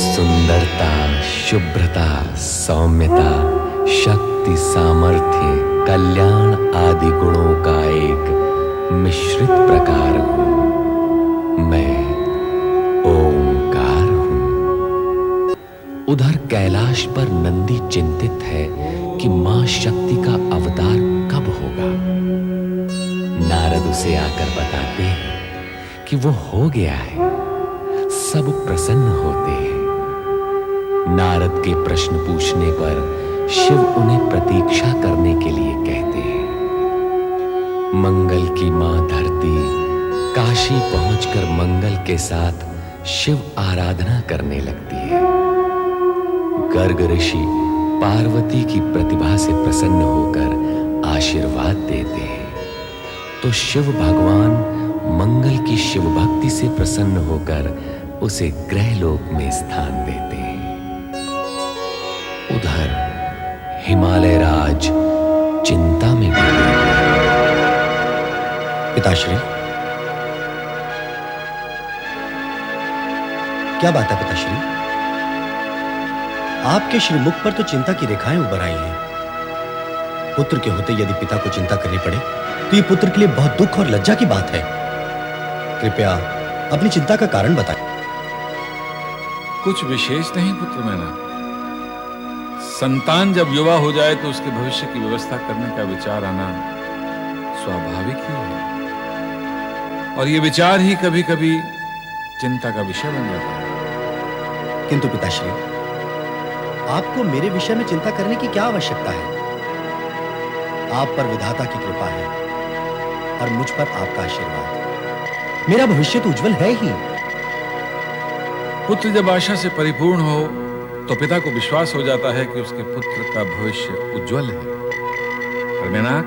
सुंदरता, शुभ्रता, सौम्यता, शक्ति, सामर्थ्य, कल्याण आदि गुणों का एक मिश्रित प्रकार हूं। मैं ओंकार हूं। उधर कैलाश पर नंदी चिंतित है कि मां शक्ति का अवतार कब होगा। नारद उसे आकर बताते हैं कि वो हो गया है। सब प्रसन्न होते हैं। नारद के प्रश्न पूछने पर शिव उन्हें प्रतीक्षा करने के लिए कहते हैं। मंगल की मां धरती काशी पहुंचकर मंगल के साथ शिव आराधना करने लगती है। गर्ग ऋषि पार्वती की प्रतिभा से प्रसन्न होकर आशीर्वाद देते हैं, तो शिव भगवान मंगल की शिव भक्ति से प्रसन्न होकर उसे ग्रहलोक में स्थान देते हैं। उधर हिमालय राज चिंता में डूबे हैं। पिताश्री, क्या बात है पिताश्री? आपके श्रीमुख पर तो चिंता की रेखाएं उभर आई हैं। पुत्र के होते यदि पिता को चिंता करनी पड़े तो ये पुत्र के लिए बहुत दुख और लज्जा की बात है। कृपया अपनी चिंता का कारण बताएं। कुछ विशेष नहीं पुत्र मैना। संतान जब युवा हो जाए तो उसके भविष्य की व्यवस्था करने का विचार आना स्वाभाविक ही है, और ये विचार ही कभी कभी चिंता का विषय बन जाता है। किंतु पिताश्री, आपको मेरे विषय में चिंता करने की क्या आवश्यकता है? आप पर विधाता की कृपा है और मुझ पर आपका आशीर्वाद। मेरा भविष्य तो उज्जवल है ही। पुत्र जब आशा से परिपूर्ण हो तो पिता को विश्वास हो जाता है कि उसके पुत्र का भविष्य उज्जवल है। पर मेनाक,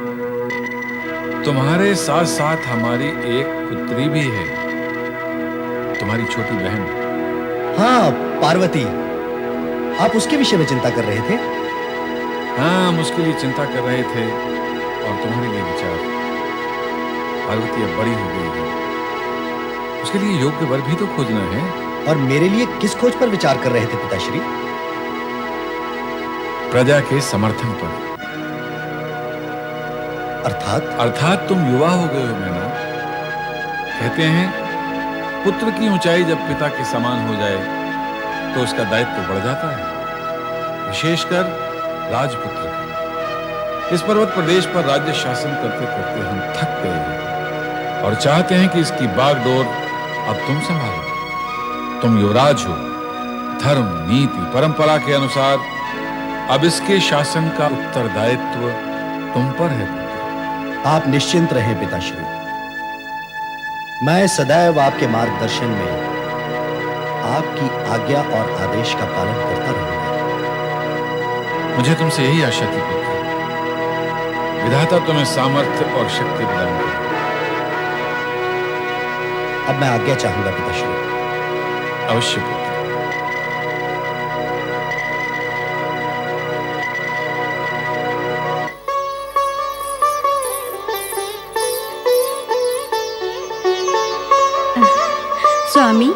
तुम्हारे साथ साथ हमारी एक पुत्री भी है, तुम्हारी छोटी बहन। हाँ, पार्वती। आप उसके विषय में चिंता कर रहे थे? हाँ, हम उसके लिए चिंता कर रहे थे और तुम्हारे लिए विचार। पार्वती अब बड़ी हो गई है, उसके लिए योग्य वर भी तो खोजना है। और मेरे लिए किस खोज पर विचार कर रहे थे पिताश्री? प्रजा के समर्थन पर। अर्थात तुम युवा हो गए हो मैना। कहते हैं पुत्र की ऊंचाई जब पिता के समान हो जाए तो उसका दायित्व बढ़ जाता है, विशेषकर राजपुत्र का। इस पर्वत प्रदेश पर राज्य शासन करते करते हम थक गए हैं और चाहते हैं कि इसकी बागडोर अब तुम संभालो। तुम युवराज हो। धर्म, नीति, परंपरा के अनुसार अब इसके शासन का उत्तरदायित्व तुम पर है। आप निश्चिंत रहें पिताश्री। मैं सदैव आपके मार्गदर्शन में आपकी आज्ञा और आदेश का पालन करता रहूंगा। मुझे तुमसे यही आशा थी पुत्र। विधाता तुम्हें सामर्थ्य और शक्ति प्रदान करे। अब मैं आज्ञा चाहूंगा पिताश्री। अवश्य पुत्र। स्वामी,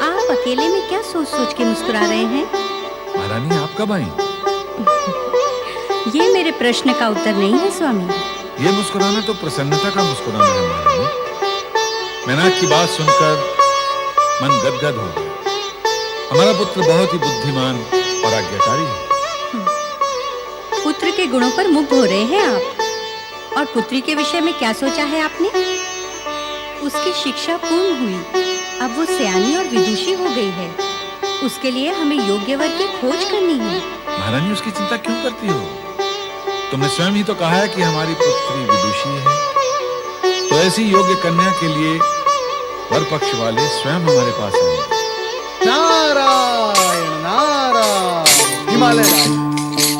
आप अकेले में क्या सोच सोच के मुस्कुरा रहे हैं? महारानी, आप कब आई? ये मेरे प्रश्न का उत्तर नहीं है स्वामी। ये मुस्कुराना तो प्रसन्नता का मुस्कुराना है महारानी। मेनाक की बात सुनकर मन गदगद हो गया। हमारा पुत्र बहुत ही बुद्धिमान और आज्ञाकारी है। पुत्र के गुणों पर मुग्ध हो रहे हैं आप, और पुत्री के विषय में क्या सोचा है आपने? उसकी शिक्षा पूर्ण हुई, अब वो सयानी और विदुषी हो गई है। उसके लिए हमें योग्य वर की खोज करनी है। महारानी, उसकी चिंता क्यों करती हो? तुमने स्वयं ही तो कहा है कि हमारी पुत्री विदुषी है, तो ऐसी योग्य कन्या के लिए वर पक्ष वाले स्वयं हमारे पास आएंगे। नारायण नारायण। हिमालय राज,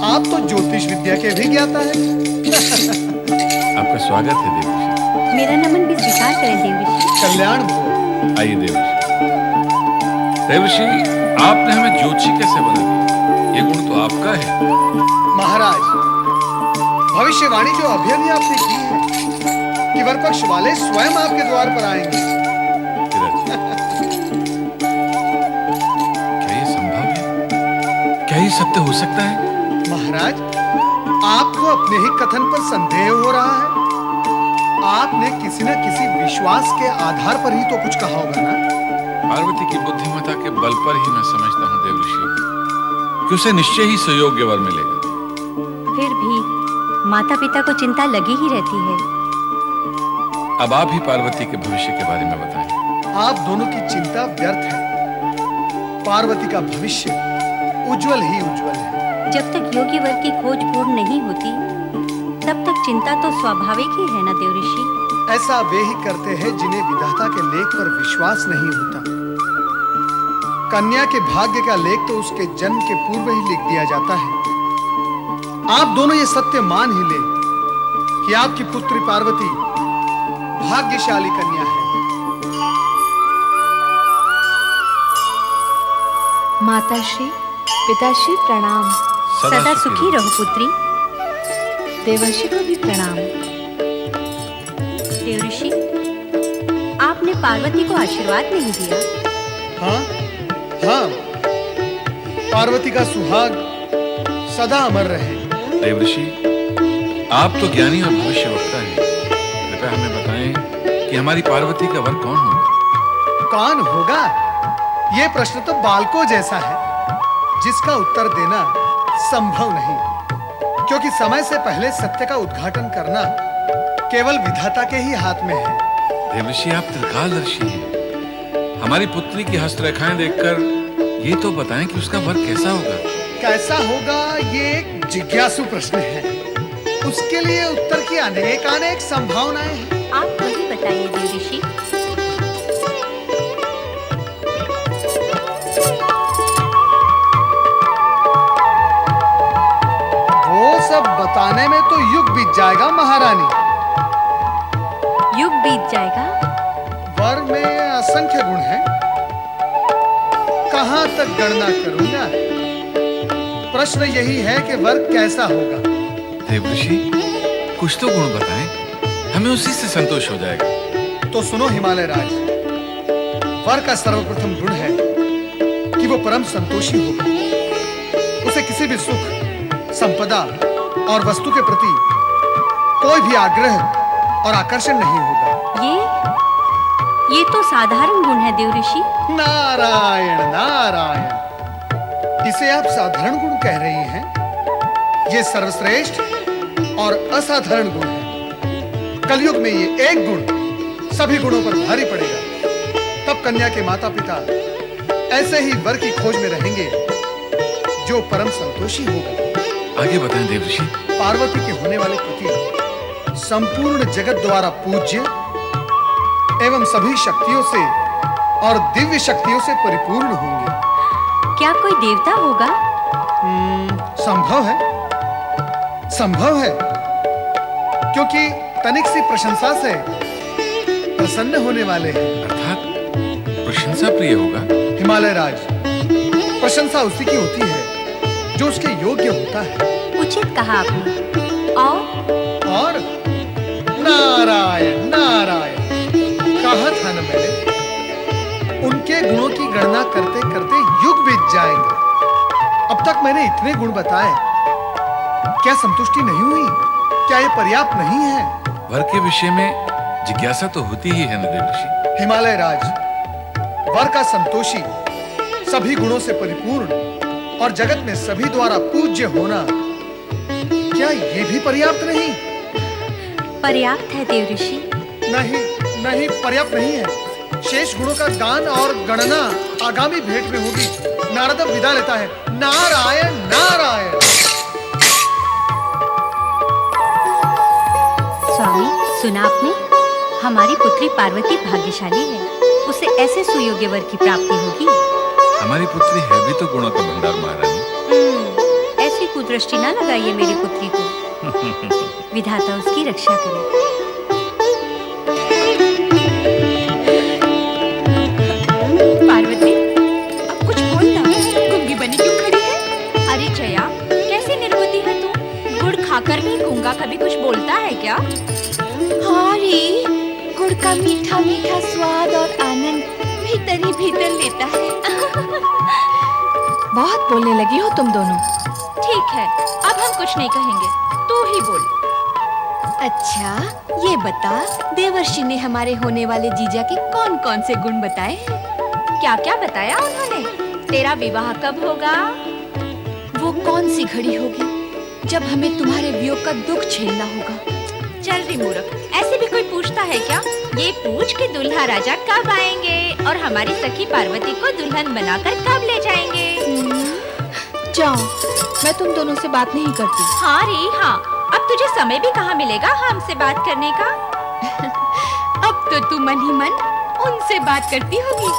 आप तो ज्योतिष विद्या के भी ज्ञाता है। आपका स्वागत है देवऋषि। मेरा नमन भी स्वीकार करें देवऋषि। कल्याण हो। आइए देवऋषि। देवऋषि, आपने हमें ज्योतिषी कैसे बना दिया? ये गुण तो आपका है। महाराज, भविष्यवाणी जो अभी अभी आपने की है कि वरपक्ष वाले स्वयं आपके द्वार पर आएंगे। ये सत्य हो सकता है? महाराज, आपको अपने ही कथन पर संदेह हो रहा है। आपने किसी न किसी विश्वास के आधार पर ही तो कुछ कहा होगा ना? पार्वती की बुद्धिमत्ता के बल पर ही मैं समझता हूँ देवऋषि कि उसे निश्चय ही सुयोग्य वर मिलेगा। फिर भी माता पिता को चिंता लगी ही रहती है। अब आप ही पार्वती के भविष्य के बारे में बताएं। आप दोनों की चिंता व्यर्थ है। पार्वती का भविष्य उज्जवल ही उज्जवल है। जब तक योग्य वर की खोज पूर्ण नहीं होती, तब तक चिंता तो स्वाभाविक ही है ना देवऋषि। ऐसा वे ही करते हैं जिन्हें विधाता के लेख पर विश्वास नहीं होता। कन्या के भाग्य का लेख तो उसके जन्म के पूर्व ही लिख दिया जाता है। आप दोनों ये सत्य मान ही ले कि आपकी पुत्री पार्वती भाग्यशाली कन्या है। माताश्री, पिताश्री प्रणाम। सदा सुखी रहो पुत्री। देवर्षि को भी प्रणाम। देवऋषि, आपने पार्वती को आशीर्वाद नहीं दिया। हाँ हाँ, पार्वती का सुहाग सदा अमर रहे। देवऋषि, आप तो ज्ञानी और भविष्यवक्ता हैं। कृपया हमें बताएं कि हमारी पार्वती का वर कौन होगा? कौन होगा? ये प्रश्न तो बालकों जैसा है, जिसका उत्तर देना संभव नहीं, क्योंकि समय से पहले सत्य का उद्घाटन करना केवल विधाता के ही हाथ में है। देवऋषि, आप त्रिकालदर्शी हैं। हमारी पुत्री की हस्तरेखाएं देखकर ये तो बताएं कि उसका वर कैसा होगा। कैसा होगा, ये एक जिज्ञासु प्रश्न है। उसके लिए उत्तर की अनेक संभावनाएं हैं। आप वही बताइए देवऋषि। वो सब बताने में तो युग बीत जाएगा महारानी। युग बीत जाएगा? वर में असंख्य गुण हैं, कहां तक गणना करूंगा। प्रश्न यही है कि वर कैसा होगा। देवऋषि, कुछ तो गुण बताएं, हमें उसी से संतोष हो जाएगा। तो सुनो हिमालय राज, वर का सर्वप्रथम गुण है कि वो परम संतोषी होगा। उसे किसी भी सुख, संपदा और वस्तु के प्रति कोई भी आग्रह और आकर्षण नहीं होगा। ये तो साधारण गुण है देवऋषि। नारायण नारायण, इसे आप साधारण गुण कह रही हैं? ये सर्वश्रेष्ठ और असाधारण गुण है। कलयुग में ये एक गुण सभी गुणों पर भारी पड़ेगा। तब कन्या के माता पिता ऐसे ही वर की खोज में रहेंगे जो परम संतोषी होगा। आगे बताएं देवऋषि। पार्वती के होने वाले पति संपूर्ण जगत द्वारा पूज्य एवं सभी शक्तियों से और दिव्य शक्तियों से परिपूर्ण होंगे। क्या कोई देवता होगा? संभव है, संभव है, क्योंकि तनिक सी प्रशंसा से प्रसन्न होने वाले हैं। अर्थात प्रशंसा प्रिय होगा। हिमालय राज, प्रशंसा उसी की होती है जो उसके योग्य होता है। उचित कहा आपने। और नारायण नारायण, कहा था ना मैंने, उनके गुणों की गणना करते करते युग बीत जाएंगे। अब तक मैंने इतने गुण बताए, क्या संतुष्टि नहीं हुई? क्या ये पर्याप्त नहीं है? वर के विषय में जिज्ञासा तो होती ही है ना देवऋषि। हिमालय राज, वर का संतोषी, सभी गुणों से परिपूर्ण और जगत में सभी द्वारा पूज्य होना, क्या ये भी पर्याप्त नहीं? पर्याप्त है देवऋषि। नहीं नहीं, पर्याप्त नहीं है। शेष गुणों का गान और गणना आगामी भेंट में होगी। नारद अब विदा लेता है। नारायण नारायण। स्वामी, सुना आपने? हमारी पुत्री पार्वती भाग्यशाली है। उसे ऐसे सुयोग्य वर की प्राप्ति होगी। हमारी पुत्री है भी तो गुणों का भंडार महारानी। ऐसी कुदृष्टि ना लगाइए मेरी पुत्री को। विधाता उसकी रक्षा करे। पार्वती, अब कुछ बोल ना। गूंगी बनी क्यों खड़ी है? अरे जया, कैसी निर्बुद्धि है तू? गुड़ खाकर भी गूंगा कभी कुछ बोलता है क्या? हाँ रे, गुड़ का मीठा मीठा स्वाद और आनंद भीतर ही भीतर लेता है। बहुत बोलने लगी हो तुम दोनों। ठीक है, अब हम कुछ नहीं कहेंगे, तू ही बोल। अच्छा, ये बता, देवर्षि ने हमारे होने वाले जीजा के कौन-कौन से गुण बताए हैं? क्या क्या बताया उन्होंने? तेरा विवाह कब होगा? वो कौन सी घड़ी होगी जब हमें तुम्हारे वियोग का दुख झेलना होगा? चल रे मूर्ख, ऐसे भी कोई पूछता है क्या? ये पूछ के दुल्हा राजा कब आएंगे और हमारी सखी पार्वती को दुल्हन बनाकर कब ले जाएंगे? जाओ, मैं तुम दोनों से बात नहीं करती। हाँ रे हाँ, अब तुझे समय भी कहाँ मिलेगा हमसे बात करने का? अब तो तू मन ही मन उनसे बात करती होगी।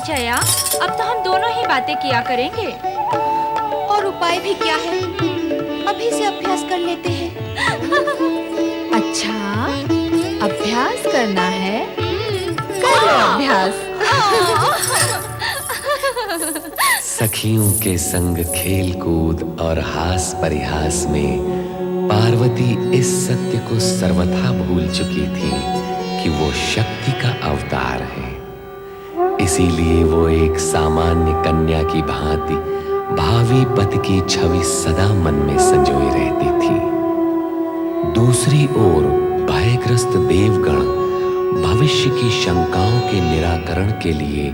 जया, अब तो हम दोनों ही बातें किया करेंगे। और उपाय भी क्या है? अभी से अभ्यास कर लेते हैं। अच्छा, अभ्यास करना है? करो अभ्यास। सखियों के संग खेल कूद और हास परिहास में पार्वती इस सत्य को सर्वथा भूल चुकी थी कि वो शक्ति का अवतार है। इसीलिए वो एक सामान्य कन्या की भांति भावी पति की छवि सदा मन में संजोए रहती थी। दूसरी ओर भयग्रस्त देवगण भविष्य की शंकाओं के निराकरण के लिए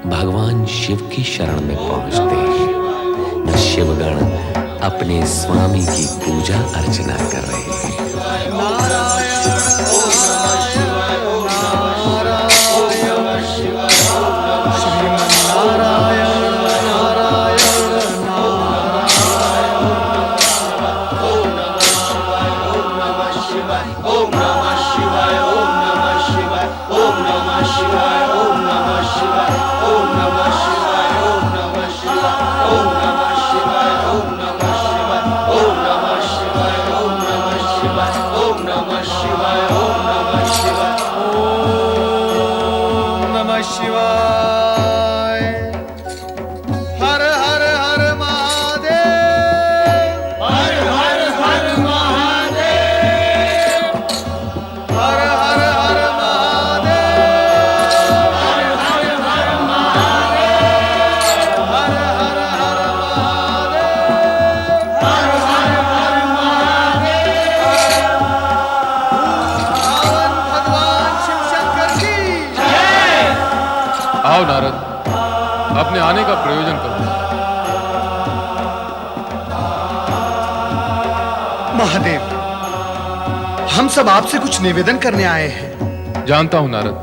भगवान शिव की शरण में पहुंचते हैं। शिवगण अपने स्वामी की पूजा अर्चना कर रहे हैं। आओ नारद, अपने आने का प्रयोजन करो। महादेव, हम सब आपसे कुछ निवेदन करने आए हैं। जानता हूं नारद,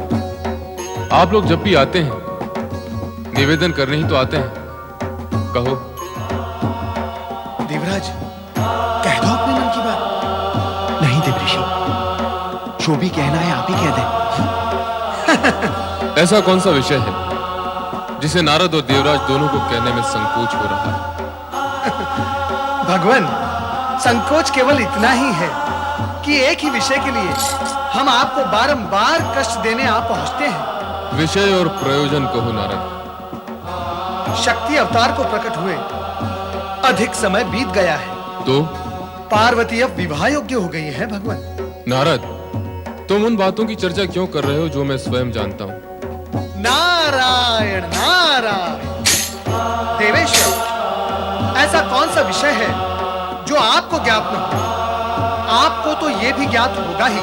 आप लोग जब भी आते हैं निवेदन करने ही तो आते हैं। कहो। देवराज, कह दो अपने मन की बात। नहीं देवऋषि, जो भी कहना है आप ही कह दें। ऐसा कौन सा विषय है जिसे नारद और देवराज दोनों को कहने में संकोच हो रहा है? भगवान, संकोच केवल इतना ही है कि एक ही विषय के लिए हम आपको बारंबार कष्ट देने आ पहुंचते हैं। विषय और प्रयोजन कहो नारद। शक्ति अवतार को प्रकट हुए अधिक समय बीत गया है, तो पार्वती अब विवाह योग्य हो गई है। भगवान नारद, तुम उन बातों की चर्चा क्यों कर रहे हो जो मैं स्वयं जानता हूं? नारायण नारायण। देवेश्वर, ऐसा कौन सा विषय है जो आपको ज्ञात न हो? आपको तो यह भी ज्ञात होगा ही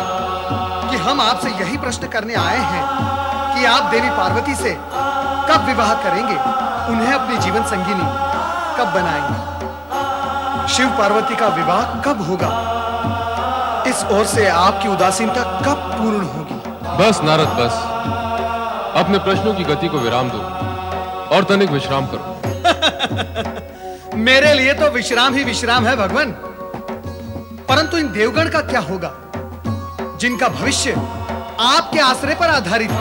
कि हम आपसे यही प्रश्न करने आए हैं कि आप देवी पार्वती से कब विवाह करेंगे, उन्हें अपनी जीवन संगिनी कब बनाएंगे, शिव पार्वती का विवाह कब होगा, इस ओर से आपकी उदासीनता कब पूर्ण होगी? बस नारद, बस। अपने प्रश्नों की गति को विराम दो और तनिक विश्राम करो। मेरे लिए तो विश्राम ही विश्राम है भगवान, परंतु इन देवगण का क्या होगा जिनका भविष्य आपके आश्रय पर आधारित है?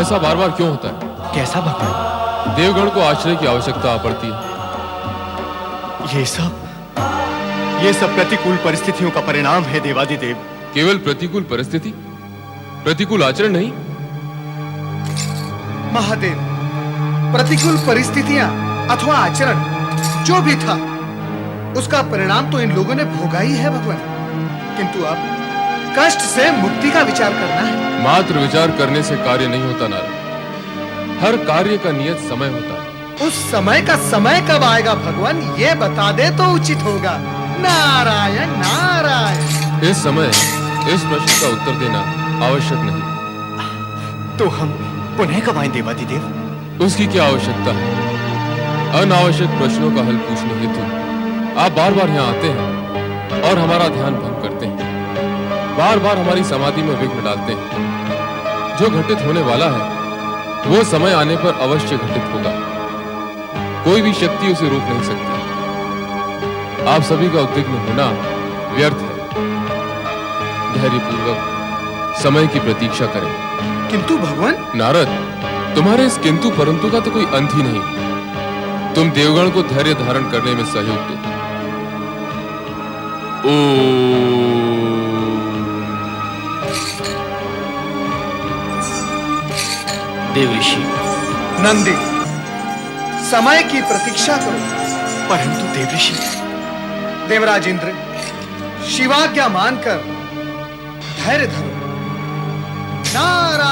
ऐसा बार बार क्यों होता है? कैसा भगवान? देवगण को आश्रय की आवश्यकता पड़ती है। ये सब प्रतिकूल परिस्थितियों का परिणाम है देवादिदेव। केवल प्रतिकूल परिस्थिति, प्रतिकूल आचरण नहीं। महादेव, प्रतिकूल परिस्थितियां अथवा आचरण जो भी था, उसका परिणाम तो इन लोगों ने भोगा ही है भगवान। किंतु अब कष्ट से मुक्ति का विचार करना है। मात्र विचार करने से कार्य नहीं होता नारद। हर कार्य का नियत समय होता है। उस समय का समय कब आएगा भगवान, ये बता दे तो उचित होगा। नारायण नारायण। इस समय इस प्रश्न का उत्तर देना आवश्यक नहीं। तो हम पुनः कब आएं देवाधिदेव? उसकी क्या आवश्यकता है? अनावश्यक प्रश्नों का हल पूछने हेतु आप बार बार यहाँ आते हैं और हमारा ध्यान भंग करते हैं, बार बार हमारी समाधि में विघ्न डालते हैं। जो घटित होने वाला है वो समय आने पर अवश्य घटित होगा, कोई भी शक्ति उसे रोक नहीं सकती। आप सभी का उद्विग्न होना व्यर्थ है। धैर्यपूर्वक समय की प्रतीक्षा करें। किंतु भगवान, नारद, तुम्हारे इस किंतु परंतु का तो कोई अंत ही नहीं। तुम देवगण को धैर्य धारण करने में सहयोग दो। देव ऋषि। नंदी, समय की प्रतीक्षा करो। परंतु देव ऋषि। देवराज इंद्र, शिवाज्ञा मानकर धैर्य धरो। नारायण